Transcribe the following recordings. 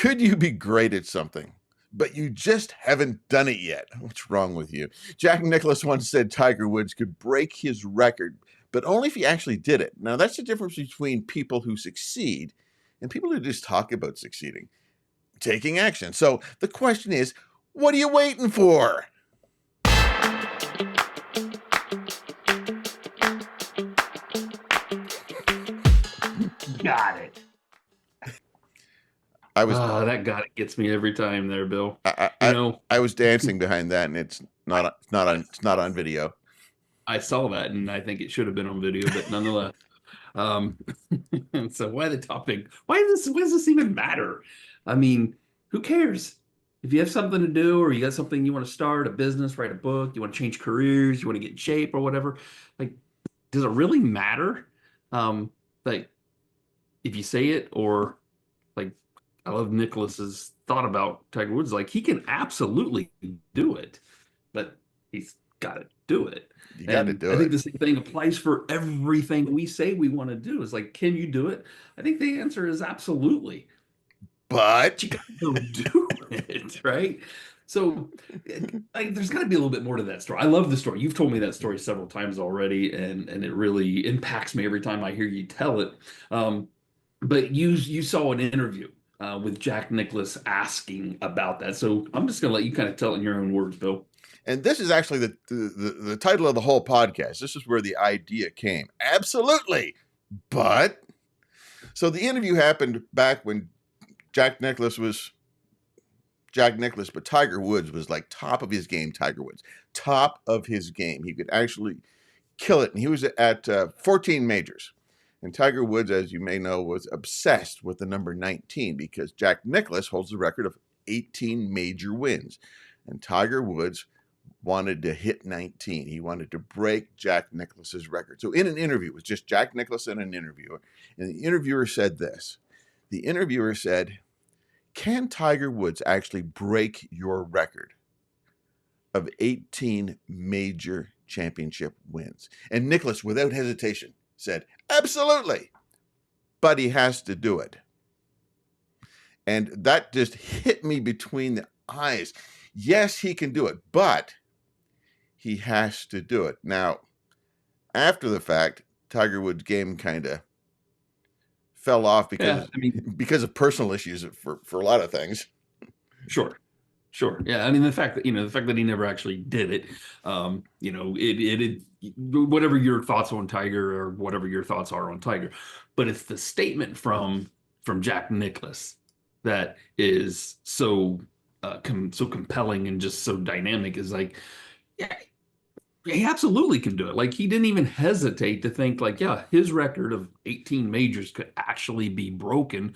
Could you be great at something, but you just haven't done it yet? What's wrong with you? Jack Nicklaus once said Tiger Woods could break his record, but only if he actually did it. Now, that's the difference between people who succeed and people who just talk about succeeding, taking action. So the question is, what are you waiting for? Got it. That got it. Gets me every time there, Bill. I was dancing behind that, and it's not on video. I saw that, and I think it should have been on video, but nonetheless. So why the topic? Why does this even matter? I mean, who cares? If you have something to do, or you got something you want to start, a business, write a book, you want to change careers, you want to get in shape or whatever, like, does it really matter? Like, if you say it, or like, I love Nicholas's thought about Tiger Woods. Like, he can absolutely do it, but he's got to do it. You got to do it. I think the same thing applies for everything we say we want to do. Is like, can you do it? I think the answer is absolutely. But you got to do it, right? So there's got to be a little bit more to that story. I love the story. You've told me that story several times already, and it really impacts me every time I hear you tell it. But you saw an interview with Jack Nicklaus asking about that. So I'm just going to let you kind of tell it in your own words, Bill. And this is actually the title of the whole podcast. This is where the idea came. Absolutely. But so the interview happened back when Jack Nicklaus, but Tiger Woods was like top of his game. Tiger Woods, top of his game. He could actually kill it. And he was at 14 majors. And Tiger Woods, as you may know, was obsessed with the number 19 because Jack Nicklaus holds the record of 18 major wins. And Tiger Woods wanted to hit 19. He wanted to break Jack Nicklaus's record. So in an interview, it was just Jack Nicklaus and an interviewer. And the interviewer said this. The interviewer said, can Tiger Woods actually break your record of 18 major championship wins? And Nicklaus, without hesitation, said, absolutely. But he has to do it. And that just hit me between the eyes. Yes, he can do it, but he has to do it. Now, after the fact, Tiger Woods' game kind of fell off because of personal issues for a lot of things. Sure. Yeah. I mean, the fact that he never actually did it, whatever your thoughts on Tiger or whatever your thoughts are on Tiger, but it's the statement from Jack Nicklaus that is so compelling and just so dynamic. Is like, yeah, he absolutely can do it. Like, he didn't even hesitate to think like, yeah, his record of 18 majors could actually be broken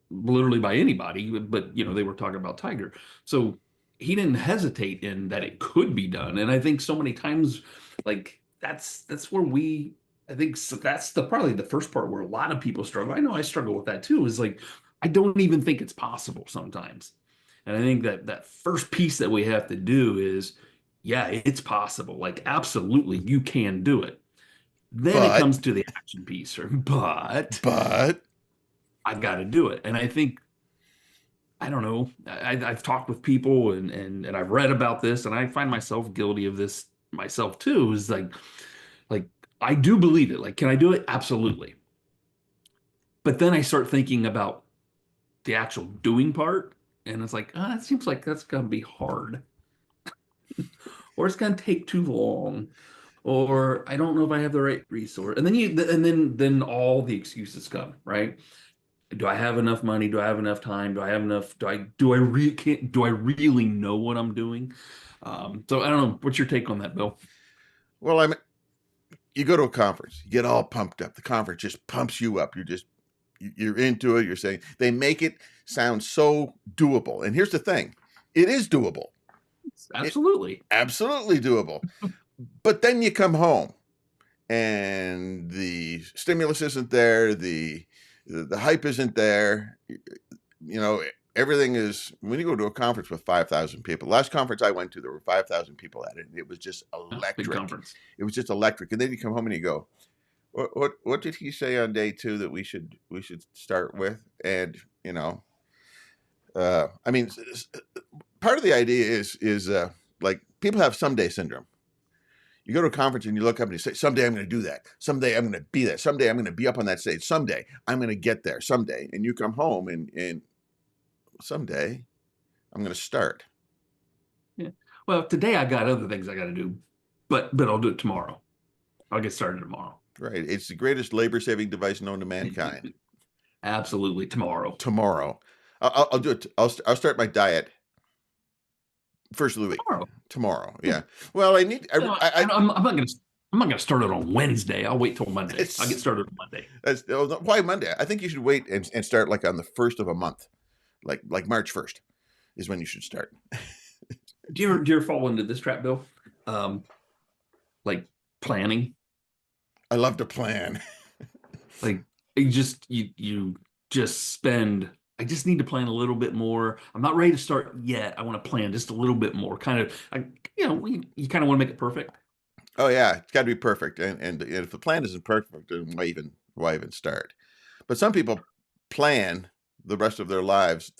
literally by anybody, but they were talking about Tiger. So he didn't hesitate in that it could be done. And I think so many times, like, that's where I think that's probably the first part where a lot of people struggle. I know I struggle with that too, is like, I don't even think it's possible sometimes. And I think that first piece that we have to do is, yeah, it's possible. Like, absolutely, you can do it. Then it comes to the action piece, but I've got to do it. And I think, I don't know, I've talked with people and I've read about this, and I find myself guilty of this myself too, is like I do believe it. Like, can I do it? Absolutely. But then I start thinking about the actual doing part, and it's like, it seems like that's going to be hard. Or it's going to take too long, or I don't know if I have the right resource. And then all the excuses come, right? Do I have enough money? Do I have enough time? Do I have enough? Do I really know what I'm doing? So I don't know. What's your take on that, Bill? Well, you go to a conference, you get all pumped up. The conference just pumps you up. You're into it. You're saying, they make it sound so doable. And here's the thing. It is doable. Absolutely. Absolutely doable. But then you come home and the stimulus isn't there. The hype isn't there. Everything is, when you go to a conference with 5,000 people, last conference I went to, there were 5,000 people at it. It was just electric. Big conference. It was just electric. And then you come home and you go, what did he say on day 2 that we should start with? And, I mean, part of the idea is like people have someday syndrome. You go to a conference and you look up and you say, someday I'm going to do that. Someday I'm going to be that. Someday I'm going to be up on that stage. Someday I'm going to get there. Someday. And you come home and someday I'm going to start. Yeah. Well, today I got other things I got to do, but I'll do it tomorrow. I'll get started tomorrow. Right. It's the greatest labor saving device known to mankind. Absolutely tomorrow. Tomorrow. I'll do it. I'll start my diet first of the week. Tomorrow. Yeah. Well, I need. I'm not gonna start it on Wednesday. I'll wait till Monday. I'll get started on Monday. Why Monday? I think you should wait and start like on the first of a month, like March 1st is when you should start. Do you ever fall into this trap, Bill? Like planning. I love to plan. Like you just spend. I just need to plan a little bit more. I'm not ready to start yet. I want to plan just a little bit more. Kind of, you kind of want to make it perfect. Oh yeah, it's got to be perfect. And if the plan isn't perfect, then why even start? But some people plan the rest of their lives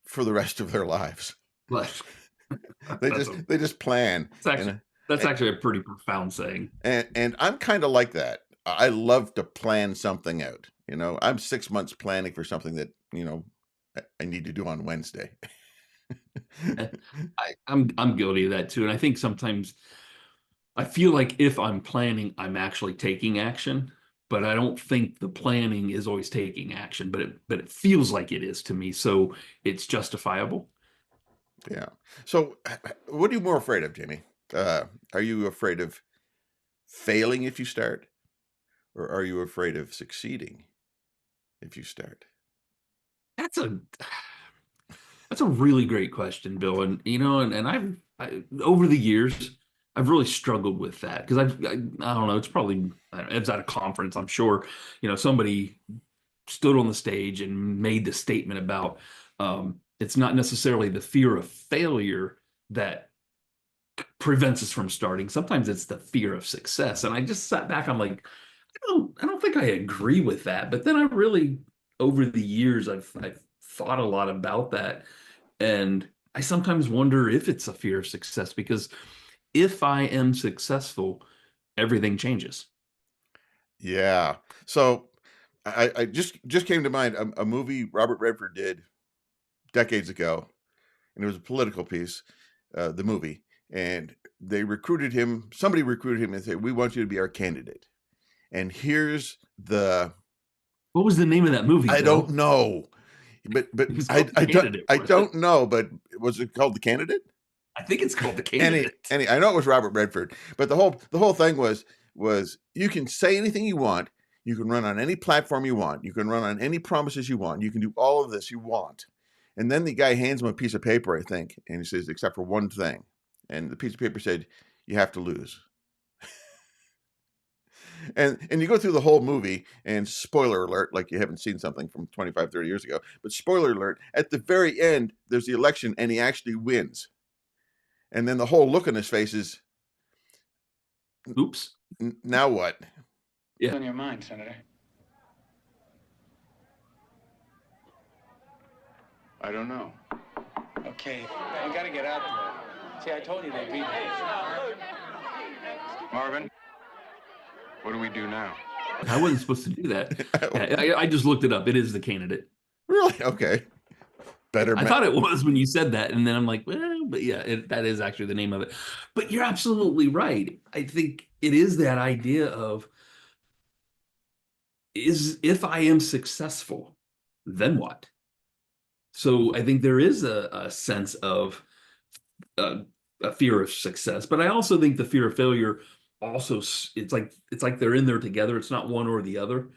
for the rest of their lives. But they just plan. That's actually a pretty profound saying. And I'm kind of like that. I love to plan something out. I'm 6 months planning for something that I need to do on Wednesday. I'm guilty of that too, and I think sometimes I feel like if I'm planning, I'm actually taking action, but I don't think the planning is always taking action, but it feels like it is to me, so it's justifiable. Yeah. So, what are you more afraid of, Jamey? Are you afraid of failing if you start, or are you afraid of succeeding if you start? That's a really great question, Bill. And I over the years I've really struggled with that because I don't know. It's probably it was at a conference. I'm sure somebody stood on the stage and made the statement about it's not necessarily the fear of failure that prevents us from starting. Sometimes it's the fear of success. And I just sat back. I'm like, I don't think I agree with that. But then I really, over the years, I've thought a lot about that. And I sometimes wonder if it's a fear of success because if I am successful, everything changes. Yeah. So I just came to mind a movie Robert Redford did decades ago, and it was a political piece, the movie, and they recruited him. Somebody recruited him and said, "We want you to be our candidate." And here's the. What was the name of that movie? I don't know, but I don't know. But was it called The Candidate? I think it's called The Candidate. I know it was Robert Redford, but the whole thing was you can say anything you want. You can run on any platform you want. You can run on any promises you want. You can do all of this you want. And then the guy hands him a piece of paper, I think, and he says, except for one thing. And the piece of paper said, you have to lose. and you go through the whole movie, and spoiler alert, like you haven't seen something from 25, 30 years ago, but spoiler alert, at the very end, there's the election, and he actually wins. And then the whole look on his face is, oops. Now what? Yeah. What's on your mind, Senator? I don't know. Okay, we gotta get out there. See, I told you they'd beat me. Marvin, what do we do now? I wasn't supposed to do that. I just looked it up. It is The Candidate. Really? Okay. Better. I thought it was when you said that, and then I'm like, well, but yeah, that is actually the name of it. But you're absolutely right. I think it is that idea of if I am successful, then what? So I think there is a sense of a fear of success, but I also think the fear of failure also it's like they're in there together. It's not one or the other,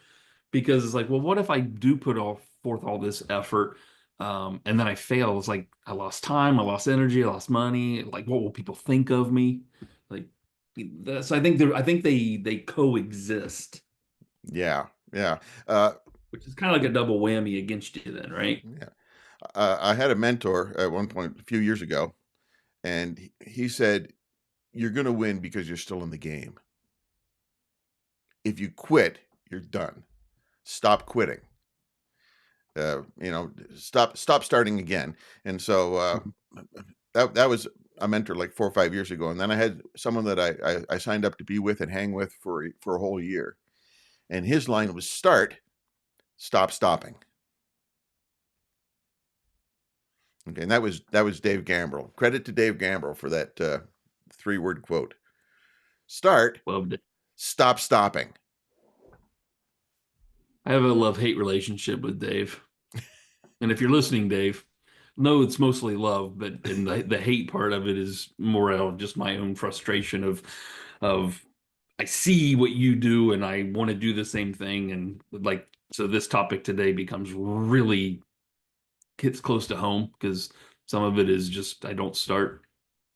because it's like, well, what if I do put forth all this effort, and then I fail? It's like I lost time, I lost energy, I lost money. Like, what will people think of me? Like, so I think they coexist. Yeah. Which is kind of like a double whammy against you, then, right? Yeah. I had a mentor at one point a few years ago, and he said, "You're going to win because you're still in the game. If you quit, you're done. Stop quitting." stop starting again. And so that was a mentor like 4 or 5 years ago. And then I had someone that I signed up to be with and hang with for a whole year. And his line was stop, stopping. Okay, and that was Dave Gambrell. Credit to Dave Gambrell for that 3-word quote. Start, Loved it. stop stopping. I have a love-hate relationship with Dave. And if you're listening, Dave, no, it's mostly love, but and the hate part of it is more out of just my own frustration of I see what you do and I want to do the same thing. And like, so this topic today becomes really hits close to home because some of it is just I don't start,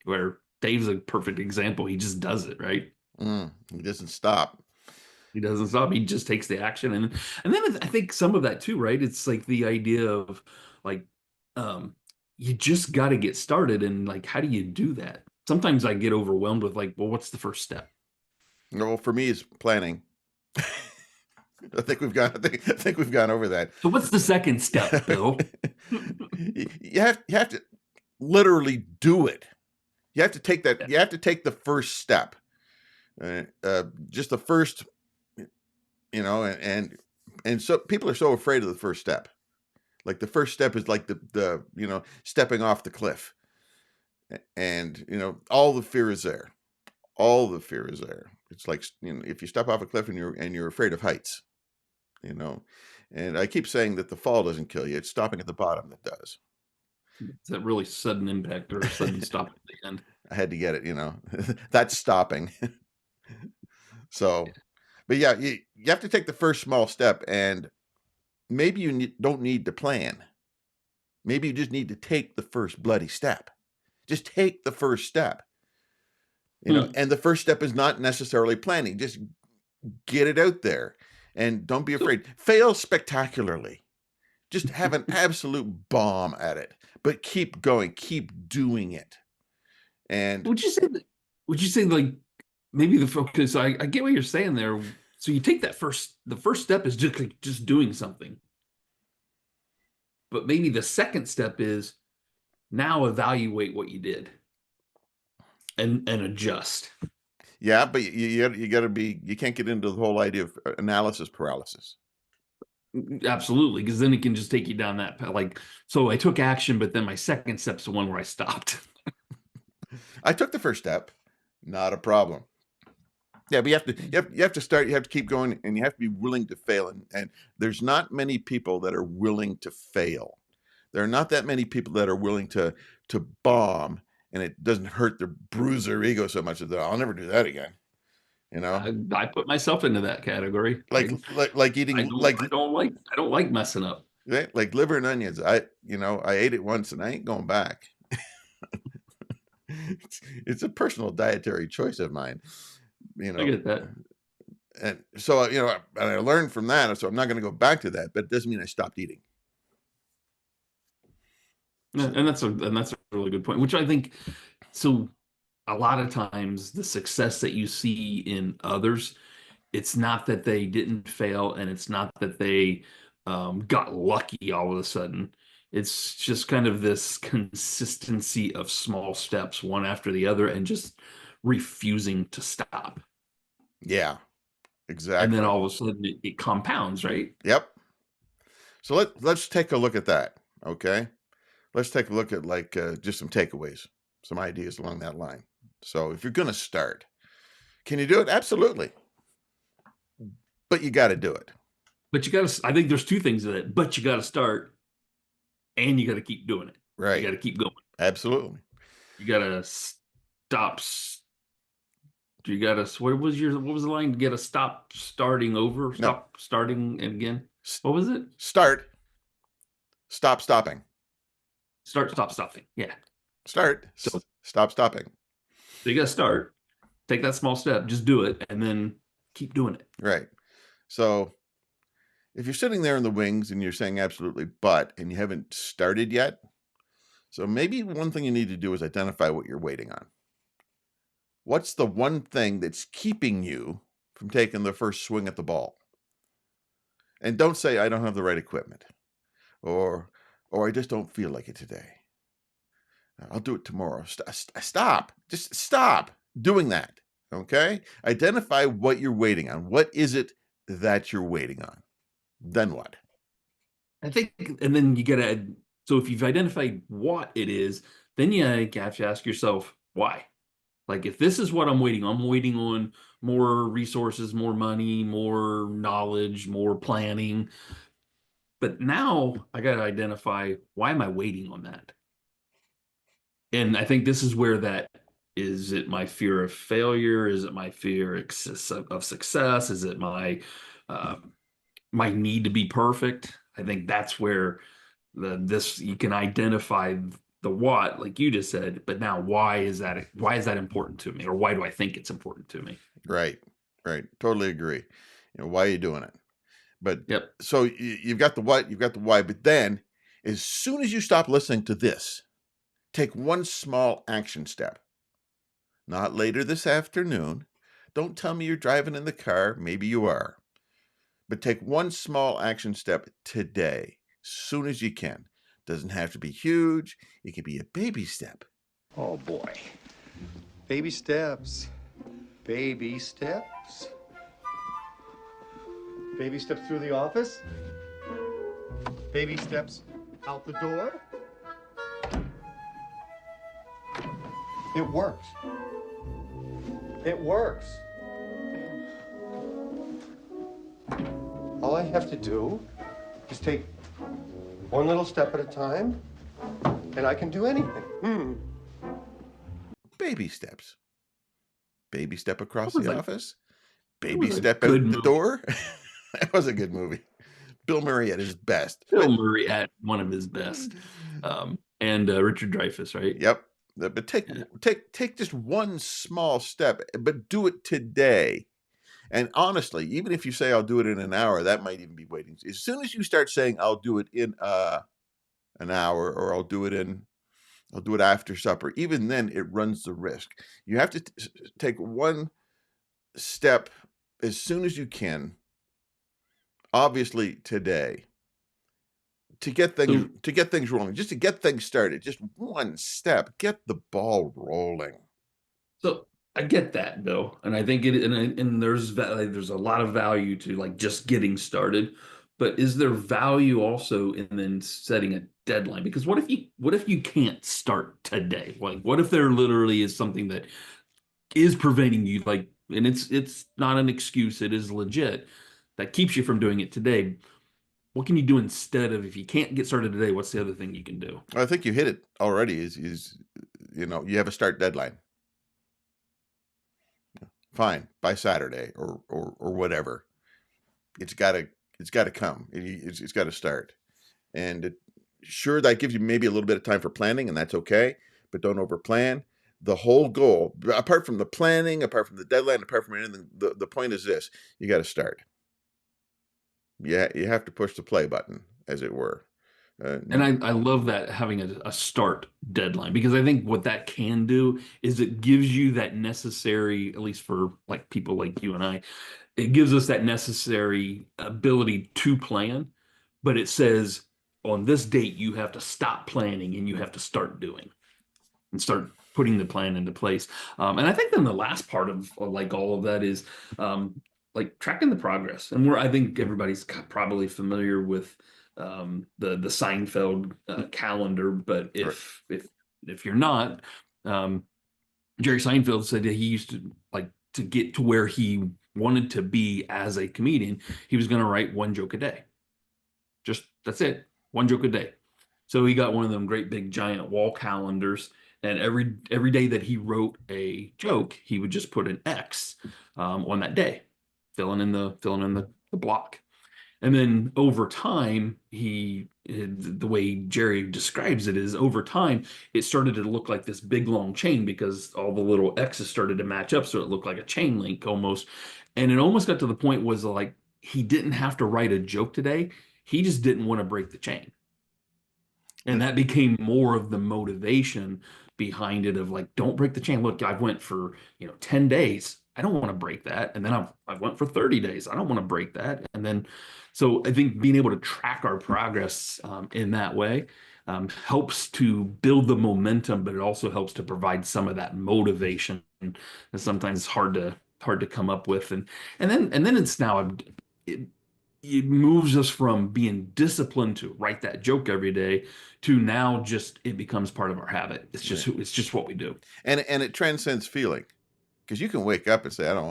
where Dave's a perfect example. He just does it, right? He doesn't stop. He doesn't stop. He just takes the action, and then I think some of that too, right? It's like the idea of like, um, you just got to get started, and like, how do you do that? Sometimes I get overwhelmed with like, well, what's the first step? Well, for me, it's planning. I think we've gone over that. So what's the second step, Bill? You have to literally do it. You have to take that. Yeah. You have to take the first step. Just the first, and so people are so afraid of the first step. Like the first step is like the stepping off the cliff, and all the fear is there. All the fear is there. It's like if you step off a cliff and you're afraid of heights, and I keep saying that the fall doesn't kill you; it's stopping at the bottom that does. It's that really sudden impact or sudden stop at the end. I had to get it, that's stopping. So, but yeah, you have to take the first small step, and maybe you don't need to plan. Maybe you just need to take the first bloody step. Just take the first step. And the first step is not necessarily planning. Just get it out there and don't be afraid. Fail spectacularly. Just have an absolute bomb at it, but keep going, keep doing it. And would you say like maybe the focus, I get what you're saying there. So you take the first step is just doing something. But maybe the second step is now evaluate what you did and adjust. Yeah, but you got to be, you can't get into the whole idea of analysis paralysis. Absolutely, because then it can just take you down that path. Like, so I took action, but then my second step's the one where I stopped. I took the first step, not a problem. Yeah, but you have to start. You have to keep going, and you have to be willing to fail. And there's not many people that are willing to fail. There are not that many people that are willing to bomb, and it doesn't hurt their bruise their ego so much that I'll never do that again. I put myself into that category. Like eating I don't like messing up. like liver and onions. I ate it once and I ain't going back. It's a personal dietary choice of mine. I get that. And so and I learned from that. So I'm not going to go back to that, but it doesn't mean I stopped eating. And that's a really good point, which I think, so a lot of times the success that you see in others, it's not that they didn't fail and it's not that they got lucky all of a sudden. It's just kind of this consistency of small steps, one after the other, and just refusing to stop. Yeah, exactly. And then all of a sudden it compounds, right? Yep. So let's take a look at that. Okay. Let's take a look at just some takeaways, some ideas along that line. So if you're going to start, can you do it? Absolutely. But you got to do it. But you got to, I think there's two things in it, but you got to start and you got to keep doing it. Right. You got to keep going. Absolutely. You got to stop. You got to, what was the line? You got to stop starting over, stop starting again. What was it? Start, stop stopping. Start, stop, stopping. Yeah. Start, stop stopping. So you got to start, take that small step, just do it, and then keep doing it. Right. So if you're sitting there in the wings and you're saying absolutely but, and you haven't started yet, so maybe one thing you need to do is identify what you're waiting on. What's the one thing that's keeping you from taking the first swing at the ball? And don't say, I don't have the right equipment. or I just don't feel like it today. I'll do it tomorrow. Stop. Just stop doing that. Okay? Identify what you're waiting on. What is it that you're waiting on? Then what? I think, and then you gotta, so if you've identified what it is, then you have to ask yourself why. Like, if this is what I'm waiting on more resources, more money, more knowledge, more planning. But now I got to identify, why am I waiting on that? And I think this is where that, is it my fear of failure? Is it my fear of success? Is it uh, my need to be perfect? I think that's where this, you can identify the what, like you just said, but now why is that important to me, or why do I think it's important to me? Right. Right. Totally agree. Why are you doing it? But Yep. so you've got the what, you've got the why, but then as soon as you stop listening to this, take one small action step. Not later this afternoon. Don't tell me you're driving in the car. Maybe you are. But take one small action step today, as soon as you can. Doesn't have to be huge. It can be a baby step. Oh boy. Baby steps. Baby steps. Baby steps through the office. Baby steps out the door. It works. It works. All I have to do is take one little step at a time, and I can do anything. Baby steps. Baby step across That was the a- office. that Baby was a step good out the movie. door. That was a good movie. Bill Murray at his best. Bill Murray at one of his best, and Richard Dreyfuss, right? Yep. But Yeah. take just one small step, but do it today. And honestly, even if you say I'll do it in an hour, that might even be waiting. As soon as you start saying I'll do it in an hour, or I'll do it after supper, even then it runs the risk. You have to take one step as soon as you can, obviously today, to get things rolling, just to get things started, just one step, get the ball rolling. So I get that, Bill, and I think and there's a lot of value to like just getting started, but is there value also in then setting a deadline? Because what if you can't start today? Like, what if there literally is something that is preventing you, like, and it's not an excuse, it is legit, that keeps you from doing it today? What can you do instead of, if you can't get started today, what's the other thing you can do? I think you hit it already. Is you have a start deadline. Fine, by Saturday or whatever. It's got to come. It's got to start. And sure, that gives you maybe a little bit of time for planning, and that's okay. But don't overplan. The whole goal, apart from the planning, apart from the deadline, apart from anything, the point is this: you got to start. Yeah, you have to push the play button, as it were. And I love that, having a start deadline, because I think what that can do is it gives you that necessary, at least for like people like you and I, it gives us that necessary ability to plan, but it says on this date you have to stop planning and you have to start doing and start putting the plan into place. And I think then the last part of like all of that is like tracking the progress. And I think everybody's probably familiar with the Seinfeld calendar, but if you're not, um, Jerry Seinfeld said that he used to, like, to get to where he wanted to be as a comedian, he was going to write one joke a day. Just that's it, one joke a day. So he got one of them great big giant wall calendars, and every day that he wrote a joke, he would just put an X on that day, filling in the block. And then over time, the way Jerry describes it is, over time, it started to look like this big long chain, because all the little X's started to match up. So it looked like a chain link almost. And it almost got to the point was like, he didn't have to write a joke today. He just didn't want to break the chain. And that became more of the motivation behind it, of like, don't break the chain. Look, I went for 10 days. I don't want to break that. And then I went for 30 days. I don't want to break that. And then, so I think being able to track our progress in that way helps to build the momentum, but it also helps to provide some of that motivation that's sometimes hard to come up with. And then it's now it, it moves us from being disciplined to write that joke every day to now just it becomes part of our habit. It's just what we do. And it transcends feeling, because you can wake up and say, I don't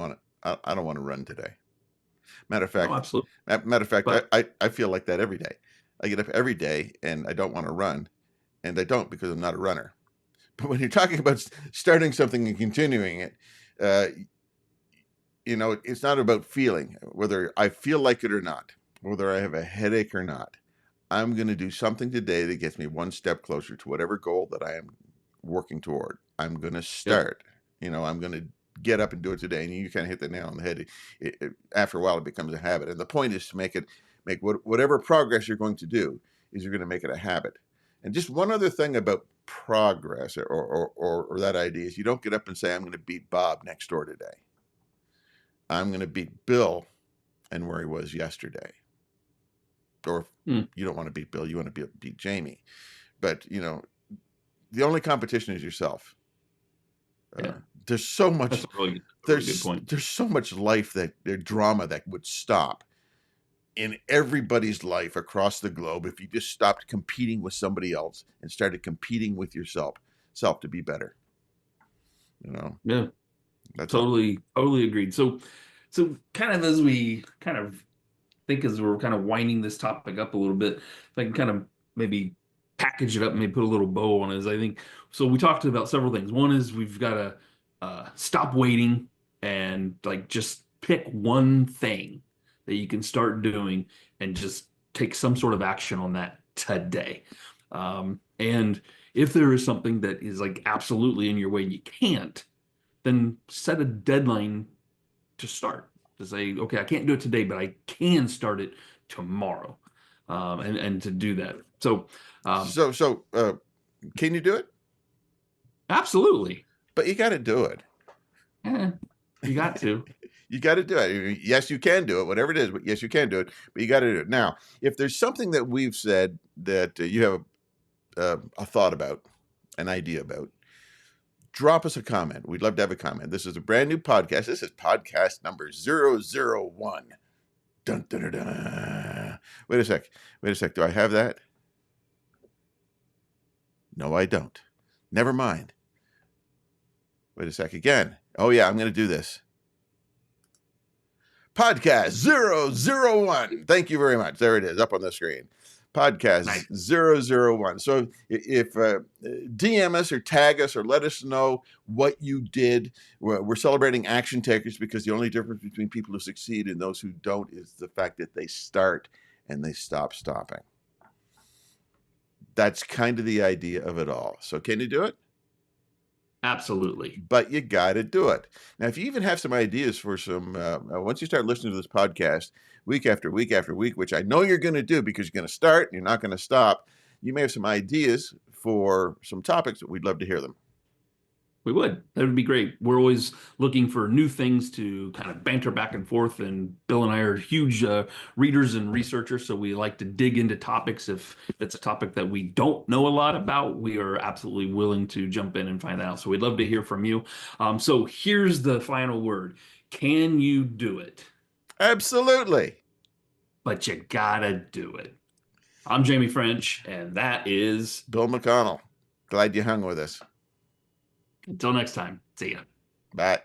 want to run today. Matter of fact, Oh, absolutely. matter of fact, But I feel like that every day. I get up every day and I don't want to run, and I don't because I'm not a runner. But when you're talking about starting something and continuing it, uh, it's not about feeling, whether I feel like it or not, whether I have a headache or not. I'm going to do something today that gets me one step closer to whatever goal that I am working toward. I'm going to yep, start. I'm going to get up and do it today. And you kind of hit the nail on the head. After a while, it becomes a habit. And the point is to make whatever progress you're going to do is you're going to make it a habit. And just one other thing about progress or that idea is you don't get up and say, I'm going to beat Bob next door today. I'm going to beat Bill and where he was yesterday. Or if you don't want to beat Bill, you want to beat Jamey. But, the only competition is yourself. yeah, There's so much, that's a really good point. there's so much drama that would stop in everybody's life across the globe if you just stopped competing with somebody else and started competing with yourself to be better. Yeah, That's totally agreed. So kind of as we kind of think as we're kind of winding this topic up a little bit, if I can kind of maybe package it up and maybe put a little bow on it, is I think so. We talked about several things. One is we've got to stop waiting and like just pick one thing that you can start doing and just take some sort of action on that today. And if there is something that is like absolutely in your way and you can't, then set a deadline to start. To say, okay, I can't do it today, but I can start it tomorrow, and to do that. So, can you do it? absolutely, But you got to do it. You got to. You got to do it. Yes, you can do it, whatever it is. But yes, you can do it, but you got to do it. Now, if there's something that we've said that you have a thought about, an idea about, drop us a comment. We'd love to have a comment. This is a brand new podcast. This is podcast number 001. Dun, dun, dun, dun. Wait a sec. Do I have that? No, I don't. Never mind. Wait a sec again. Oh, yeah, I'm going to do this. Podcast 001. Thank you very much. There it is up on the screen. Podcast Nice. 001. So if DM us or tag us or let us know what you did. We're celebrating action takers because the only difference between people who succeed and those who don't is the fact that they start and they stop stopping. That's kind of the idea of it all. So can you do it? Absolutely. But you got to do it. Now, if you even have some ideas for some, once you start listening to this podcast week after week after week, which I know you're going to do because you're going to start and you're not going to stop, you may have some ideas for some topics that we'd love to hear them. We would. That would be great. We're always looking for new things to kind of banter back and forth. And Bill and I are huge readers and researchers, so we like to dig into topics. If it's a topic that we don't know a lot about, we are absolutely willing to jump in and find out. So we'd love to hear from you. So here's the final word. Can you do it? Absolutely. But you gotta do it. I'm Jamey French, and that is Bill McConnell. Glad you hung with us. until next time. See ya. Bye.